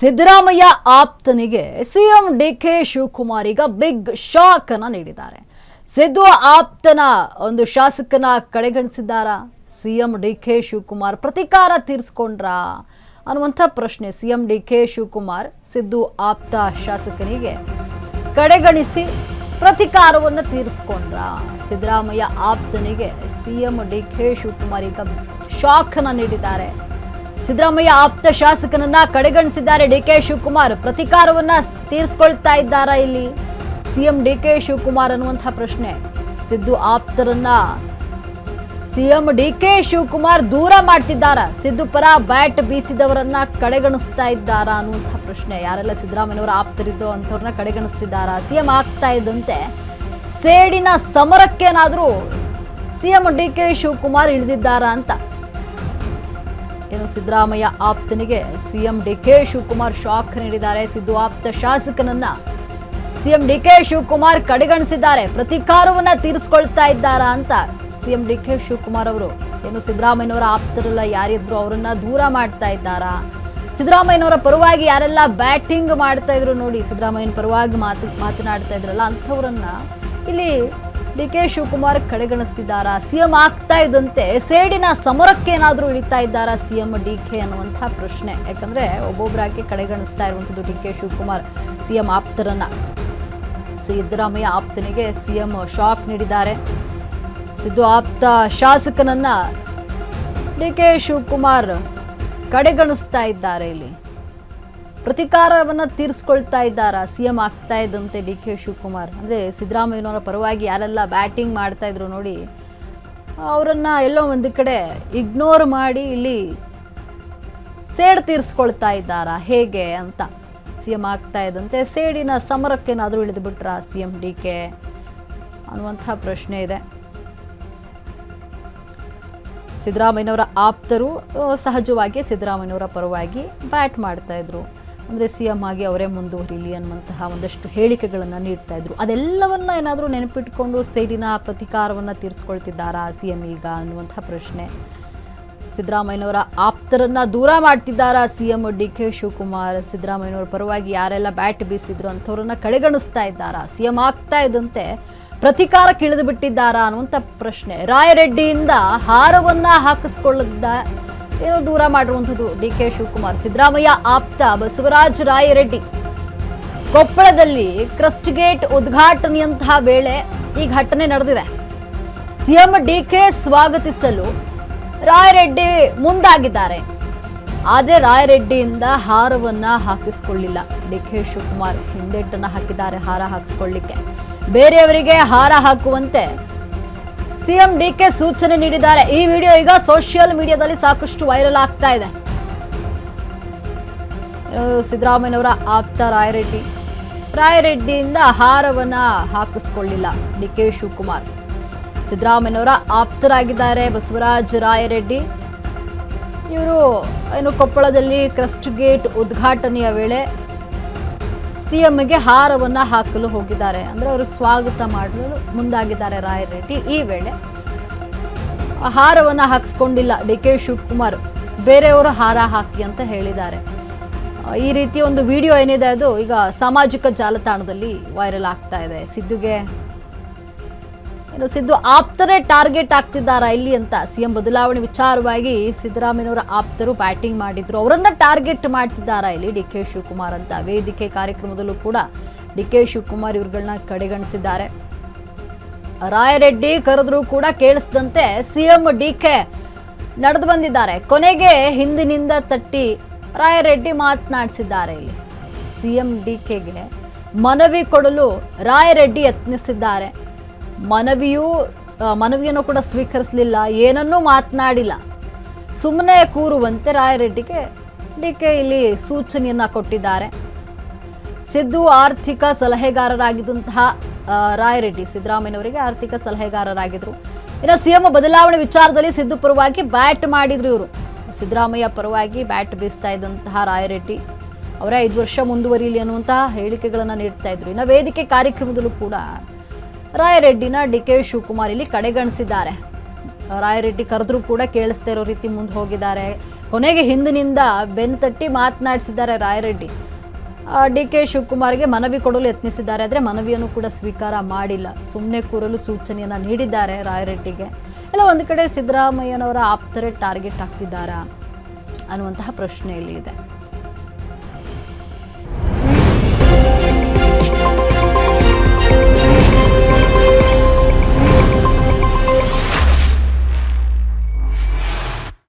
ಸಿದ್ದರಾಮಯ್ಯ ಆಪ್ತನಿಗೆ ಸಿಎಂ ಡಿಕೆ ಶಿವಕುಮಾರ್ ಈಗ big shock ಅನ್ನು ನೀಡಿದ್ದಾರೆ. ಸಿದ್ದು ಆಪ್ತನ ಒಂದು ಶಾಸಕನ ಕಡೆಗಣಿಸಿದ್ದಾರಾ? ಸಿಎಂ ಡಿಕೆ ಶಿವಕುಮಾರ್ ಪ್ರತಿಕಾರ ತೀರಿಸಿಕೊಂಡ್ರಾ ಅನ್ನುವಂಥ ಪ್ರಶ್ನೆ. ಸಿಎಂ ಡಿಕೆ ಶಿವಕುಮಾರ್ ಸಿದ್ದು ಆಪ್ತ ಶಾಸಕನಿಗೆ ಕಡೆಗಣಿಸಿ ಪ್ರತಿಕಾರವನ್ನು ತೀರಿಸಿಕೊಂಡ್ರಾ? ಸಿದ್ದರಾಮಯ್ಯ ಆಪ್ತನಿಗೆ ಸಿಎಂ ಡಿಕೆ ಶಿವಕುಮಾರ್ ಈಗ ಶಾಕ್ ಅನ್ನು ನೀಡಿದ್ದಾರೆ. ಸಿದ್ದರಾಮಯ್ಯ ಆಪ್ತ ಶಾಸಕನನ್ನ ಕಡೆಗಣಿಸಿದ್ದಾರೆ ಡಿಕೆ ಶಿವಕುಮಾರ್. ಪ್ರತಿಕಾರವನ್ನ ತೀರಿಸಿಕೊಳ್ತಾ ಇದ್ದಾರಾ ಇಲ್ಲಿ ಸಿಎಂ ಡಿಕೆ ಶಿವಕುಮಾರ್ ಅನ್ನುವಂತಹ ಪ್ರಶ್ನೆ. ಸಿದ್ದು ಆಪ್ತರನ್ನ ಸಿಎಂ ಡಿಕೆ ಶಿವಕುಮಾರ್ ದೂರ ಮಾಡ್ತಿದ್ದಾರಾ? ಸಿದ್ದು ಪರ ಬ್ಯಾಟ್ ಬೀಸಿದವರನ್ನ ಕಡೆಗಣಿಸ್ತಾ ಇದ್ದಾರಾ ಅನ್ನುವಂತಹ ಪ್ರಶ್ನೆ. ಯಾರೆಲ್ಲ ಸಿದ್ದರಾಮಯ್ಯನವರ ಆಪ್ತರಿದ್ದೋ ಅಂಥವ್ರನ್ನ ಕಡೆಗಣಿಸ್ತಿದ್ದಾರಾ? ಸಿಎಂ ಆಗ್ತಾ ಇದ್ದಂತೆ ಸೇಡಿನ ಸಮರಕ್ಕೇನಾದ್ರೂ ಸಿಎಂ ಡಿಕೆ ಶಿವಕುಮಾರ್ ಇಳಿದಿದ್ದಾರಾ ಅಂತ. ಏನು ಸಿದ್ದರಾಮಯ್ಯ ಆಪ್ತನಿಗೆ ಸಿಎಂ ಡಿಕೆ ಶಿವಕುಮಾರ್ ಶಾಕ್ ನೀಡಿದ್ದಾರೆ. ಸಿದ್ದು ಆಪ್ತ ಶಾಸಕನನ್ನ ಸಿಎಂ ಡಿಕೆ ಶಿವಕುಮಾರ್ ಕಡೆಗಣಿಸಿದ್ದಾರೆ. ಪ್ರತಿಕಾರವನ್ನ ತೀರಿಸಿಕೊಳ್ತಾ ಇದ್ದಾರಾ ಅಂತ ಸಿಎಂ ಡಿಕೆ ಶಿವಕುಮಾರ್ ಅವರು ಏನು ಸಿದ್ದರಾಮಯ್ಯನವರ ಆಪ್ತರೆಲ್ಲ ಯಾರಿದ್ರು ಅವರನ್ನ ದೂರ ಮಾಡ್ತಾ ಇದ್ದಾರಾ? ಸಿದ್ದರಾಮಯ್ಯನವರ ಪರವಾಗಿ ಯಾರೆಲ್ಲ ಬ್ಯಾಟಿಂಗ್ ಮಾಡ್ತಾ ಇದ್ರು ನೋಡಿ, ಸಿದ್ದರಾಮಯ್ಯನ ಪರವಾಗಿ ಮಾತನಾಡ್ತಾ ಇದ್ರಲ್ಲ ಅಂಥವ್ರನ್ನ ಇಲ್ಲಿ ಡಿಕೆ ಶಿವಕುಮಾರ್ ಕಡೆಗಣಿಸ್ತಿದ್ದಾರಾ? ಸಿಎಂ ಆಗ್ತಾ ಇದ್ದಂತೆ ಸೇಡಿನ ಸಮರಕ್ಕೆ ಏನಾದರೂ ಇಳಿತಾ ಇದ್ದಾರಾ ಸಿಎಂ ಡಿಕೆ ಅನ್ನುವಂಥ ಪ್ರಶ್ನೆ. ಯಾಕಂದ್ರೆ ಒಬ್ಬೊಬ್ಬರಾಗಿ ಕಡೆಗಣಿಸ್ತಾ ಇರುವಂಥದ್ದು ಡಿಕೆ ಶಿವಕುಮಾರ್ ಸಿಎಂ ಆಪ್ತರನ್ನ. ಸಿದ್ದರಾಮಯ್ಯ ಆಪ್ತನಿಗೆ ಸಿಎಂ ಶಾಕ್ ನೀಡಿದ್ದಾರೆ. ಸಿದ್ದು ಆಪ್ತ ಶಾಸಕನನ್ನ ಡಿಕೆ ಶಿವಕುಮಾರ್ ಕಡೆಗಣಿಸ್ತಾ ಇದ್ದಾರೆ. ಇಲ್ಲಿ ಪ್ರತಿಕಾರವನ್ನ ತೀರಿಸ್ಕೊಳ್ತಾ ಇದ್ದಾರಾ ಸಿಎಂ ಆಗ್ತಾ ಇದ್ದಂತೆ ಡಿಕೆ ಶಿವಕುಮಾರ್? ಅಂದ್ರೆ ಸಿದ್ದರಾಮಯ್ಯನವರ ಪರವಾಗಿ ಯಾರೆಲ್ಲ ಬ್ಯಾಟಿಂಗ್ ಮಾಡ್ತಾ ಇದ್ರು ನೋಡಿ, ಅವರನ್ನ ಎಲ್ಲೋ ಒಂದು ಕಡೆ ಇಗ್ನೋರ್ ಮಾಡಿ ಇಲ್ಲಿ ಸೇಡ್ ತೀರಿಸ್ಕೊಳ್ತಾ ಇದ್ದಾರಾ ಹೇಗೆ ಅಂತ. ಸಿಎಂ ಆಗ್ತಾ ಇದ್ದಂತೆ ಸೇಡಿನ ಸಮರಕ್ಕೇನಾದ್ರೂ ಇಳಿದು ಬಿಟ್ರಾ ಸಿಎಂ ಡಿಕೆ ಅನ್ನುವಂಥ ಪ್ರಶ್ನೆ ಇದೆ. ಸಿದ್ದರಾಮಯ್ಯನವರ ಆಪ್ತರು ಸಹಜವಾಗಿ ಸಿದ್ದರಾಮಯ್ಯನವರ ಪರವಾಗಿ ಬ್ಯಾಟ್ ಮಾಡ್ತಾ ಇದ್ರು. ಅಂದರೆ ಸಿಎಂ ಆಗಿ ಅವರೇ ಮುಂದುವರಿಲಿ ಅನ್ನುವಂತಹ ಒಂದಷ್ಟು ಹೇಳಿಕೆಗಳನ್ನು ನೀಡ್ತಾ ಇದ್ರು. ಅದೆಲ್ಲವನ್ನ ಏನಾದರೂ ನೆನಪಿಟ್ಕೊಂಡು ಸೇಡಿನ ಪ್ರತಿಕಾರವನ್ನು ತೀರಿಸ್ಕೊಳ್ತಿದ್ದಾರಾ ಸಿಎಂ ಈಗ ಅನ್ನುವಂಥ ಪ್ರಶ್ನೆ. ಸಿದ್ದರಾಮಯ್ಯನವರ ಆಪ್ತರನ್ನ ದೂರ ಮಾಡ್ತಿದ್ದಾರಾ ಸಿಎಂ ಡಿಕೆ ಶಿವಕುಮಾರ್? ಸಿದ್ದರಾಮಯ್ಯನವರ ಪರವಾಗಿ ಯಾರೆಲ್ಲ ಬ್ಯಾಟ್ ಬೀಸಿದ್ರು ಅಂಥವ್ರನ್ನ ಕಡೆಗಣಿಸ್ತಾ ಇದ್ದಾರಾ? ಸಿಎಂ ಆಗ್ತಾ ಇದ್ದಂತೆ ಪ್ರತಿಕಾರಕ್ಕೆ ಇಳಿದು ಬಿಟ್ಟಿದ್ದಾರಾ ಅನ್ನುವಂಥ ಪ್ರಶ್ನೆ. ರಾಯರೆಡ್ಡಿಯಿಂದ ಹಾರವನ್ನ ಹಾಕಿಸ್ಕೊಳ್ಳದ ಏನೋ ದೂರ ಮಾಡಿರುವಂಥದ್ದು ಡಿಕೆ ಶಿವಕುಮಾರ್. ಸಿದ್ದರಾಮಯ್ಯ ಆಪ್ತ ಬಸವರಾಜ ರಾಯರೆಡ್ಡಿ ಕೊಪ್ಪಳದಲ್ಲಿ ಕ್ರಸ್ಟ್ ಗೇಟ್ ಉದ್ಘಾಟನೆಯಂತಹ ವೇಳೆ ಈ ಘಟನೆ ನಡೆದಿದೆ. ಸಿಎಂ ಡಿಕೆ ಸ್ವಾಗತಿಸಲು ರಾಯರೆಡ್ಡಿ ಮುಂದಾಗಿದ್ದಾರೆ. ಆದರೆ ರಾಯರೆಡ್ಡಿಯಿಂದ ಹಾರವನ್ನ ಹಾಕಿಸ್ಕೊಳ್ಳಿಲ್ಲ ಡಿಕೆ ಶಿವಕುಮಾರ್. ಹಿಂದೆಟ್ಟನ್ನ ಹಾಕಿದ್ದಾರೆ ಹಾರ ಹಾಕಿಸ್ಕೊಳ್ಳಿಕ್ಕೆ. ಬೇರೆಯವರಿಗೆ ಹಾರ ಹಾಕುವಂತೆ ಸಿಎಂ ಡಿಕೆ ಸೂಚನೆ ನೀಡಿದ್ದಾರೆ. ಈ ವಿಡಿಯೋ ಈಗ ಸೋಷಿಯಲ್ ಮೀಡಿಯಾದಲ್ಲಿ ಸಾಕಷ್ಟು ವೈರಲ್ ಆಗ್ತಾ ಇದೆ. ಸಿದ್ದರಾಮಯ್ಯನವರ ಆಪ್ತ ರಾಯರೆಡ್ಡಿಯಿಂದ ಹಾರವನ್ನ ಹಾಕಿಸ್ಕೊಳ್ಳಿಲ್ಲ ಡಿಕೆ ಶಿವಕುಮಾರ್. ಸಿದ್ದರಾಮಯ್ಯನವರ ಆಪ್ತರಾಗಿದ್ದಾರೆ ಬಸವರಾಜ ರಾಯರೆಡ್ಡಿ. ಇವರು ಏನು ಕೊಪ್ಪಳದಲ್ಲಿ ಕ್ರಸ್ಟ್ ಗೇಟ್ ಉದ್ಘಾಟನೆಯ ವೇಳೆ ಸಿಎಂಗೆ ಹಾರವನ್ನ ಹಾಕಲು ಹೋಗಿದ್ದಾರೆ. ಅಂದ್ರೆ ಅವ್ರಿಗೆ ಸ್ವಾಗತ ಮಾಡಲು ಮುಂದಾಗಿದ್ದಾರೆ ರಾಯರೆಡ್ಡಿ. ಈ ವೇಳೆ ಹಾರವನ್ನ ಹಾಕಿಸ್ಕೊಂಡಿಲ್ಲ ಡಿಕೆ ಶಿವಕುಮಾರ್. ಬೇರೆಯವರು ಹಾರ ಹಾಕಿ ಅಂತ ಹೇಳಿದ್ದಾರೆ. ಈ ರೀತಿ ಒಂದು ವಿಡಿಯೋ ಏನಿದೆ ಅದು ಈಗ ಸಾಮಾಜಿಕ ಜಾಲತಾಣದಲ್ಲಿ ವೈರಲ್ ಆಗ್ತಾ ಇದೆ. ಸಿದ್ದು ಆಪ್ತರೇ ಟಾರ್ಗೆಟ್ ಆಗ್ತಿದ್ದಾರಾ ಇಲ್ಲಿ ಅಂತ. ಸಿಎಂ ಬದಲಾವಣೆ ವಿಚಾರವಾಗಿ ಸಿದ್ದರಾಮಯ್ಯನವರ ಆಪ್ತರು ಬ್ಯಾಟಿಂಗ್ ಮಾಡಿದ್ರು, ಅವರನ್ನ ಟಾರ್ಗೆಟ್ ಮಾಡ್ತಿದ್ದಾರಾ ಇಲ್ಲಿ ಡಿಕೆ ಶಿವಕುಮಾರ್ ಅಂತ. ವೇದಿಕೆ ಕಾರ್ಯಕ್ರಮದಲ್ಲೂ ಕೂಡ ಡಿಕೆ ಶಿವಕುಮಾರ್ ಇವ್ರುಗಳನ್ನ ಕಡೆಗಣಿಸಿದ್ದಾರೆ. ರಾಯರೆಡ್ಡಿ ಕರೆದ್ರೂ ಕೂಡ ಕೇಳಿಸದಂತೆ ಸಿಎಂ ಡಿಕೆ ನಡೆದು ಬಂದಿದ್ದಾರೆ. ಕೊನೆಗೆ ಹಿಂದಿನಿಂದ ತಟ್ಟಿ ರಾಯರೆಡ್ಡಿ ಮಾತನಾಡಿಸಿದ್ದಾರೆ. ಇಲ್ಲಿ ಸಿಎಂ ಡಿಕೆಗೆ ಮನವಿ ಕೊಡಲು ರಾಯರೆಡ್ಡಿ ಯತ್ನಿಸಿದ್ದಾರೆ. ಮನವಿಯನ್ನು ಕೂಡ ಸ್ವೀಕರಿಸಲಿಲ್ಲ, ಏನನ್ನೂ ಮಾತನಾಡಿಲ್ಲ. ಸುಮ್ಮನೆ ಕೂರುವಂತೆ ರಾಯರೆಡ್ಡಿಗೆ ಡಿಕೆ ಇಲ್ಲಿ ಸೂಚನೆಯನ್ನ ಕೊಟ್ಟಿದ್ದಾರೆ. ಸಿದ್ದು ಆರ್ಥಿಕ ಸಲಹೆಗಾರರಾಗಿದ್ದಂತಹ ರಾಯರೆಡ್ಡಿ ಸಿದ್ದರಾಮಯ್ಯನವರಿಗೆ ಆರ್ಥಿಕ ಸಲಹೆಗಾರರಾಗಿದ್ರು. ಇನ್ನು ಸಿಎಂ ಬದಲಾವಣೆ ವಿಚಾರದಲ್ಲಿ ಸಿದ್ದು ಪರವಾಗಿ ಬ್ಯಾಟ್ ಮಾಡಿದ್ರು ಇವರು. ಸಿದ್ದರಾಮಯ್ಯ ಪರವಾಗಿ ಬ್ಯಾಟ್ ಬೀಸ್ತಾ ಇದ್ದಂತಹ ರಾಯರೆಡ್ಡಿ ಅವರೇ 5 ವರ್ಷ ಮುಂದುವರಿಯಲಿ ಅನ್ನುವಂತಹ ಹೇಳಿಕೆಗಳನ್ನು ನೀಡ್ತಾ ಇದ್ರು. ಇನ್ನು ವೇದಿಕೆ ಕಾರ್ಯಕ್ರಮದಲ್ಲೂ ಕೂಡ ರಾಯರೆಡ್ಡಿನ ಡಿಕೆ ಶಿವಕುಮಾರ್ ಇಲ್ಲಿ ಕಡೆಗಣಿಸಿದ್ದಾರೆ. ರಾಯರೆಡ್ಡಿ ಕರೆದ್ರೂ ಕೂಡ ಕೇಳಿಸ್ತಾ ಇರೋ ರೀತಿ ಮುಂದೆ ಹೋಗಿದ್ದಾರೆ. ಕೊನೆಗೆ ಹಿಂದಿನಿಂದ ಬೆನ್ನು ತಟ್ಟಿ ಮಾತನಾಡಿಸಿದ್ದಾರೆ ರಾಯರೆಡ್ಡಿ. ಡಿ ಕೆ ಶಿವಕುಮಾರ್ಗೆ ಮನವಿ ಕೊಡಲು ಯತ್ನಿಸಿದ್ದಾರೆ, ಆದರೆ ಮನವಿಯನ್ನು ಕೂಡ ಸ್ವೀಕಾರ ಮಾಡಿಲ್ಲ. ಸುಮ್ಮನೆ ಕೂರಲು ಸೂಚನೆಯನ್ನು ನೀಡಿದ್ದಾರೆ ರಾಯರೆಡ್ಡಿಗೆ. ಎಲ್ಲ ಒಂದು ಕಡೆ ಸಿದ್ದರಾಮಯ್ಯನವರ ಆಪ್ತರೇ ಟಾರ್ಗೆಟ್ ಆಗ್ತಿದ್ದಾರಾ ಅನ್ನುವಂತಹ ಪ್ರಶ್ನೆ ಇಲ್ಲಿ ಇದೆ.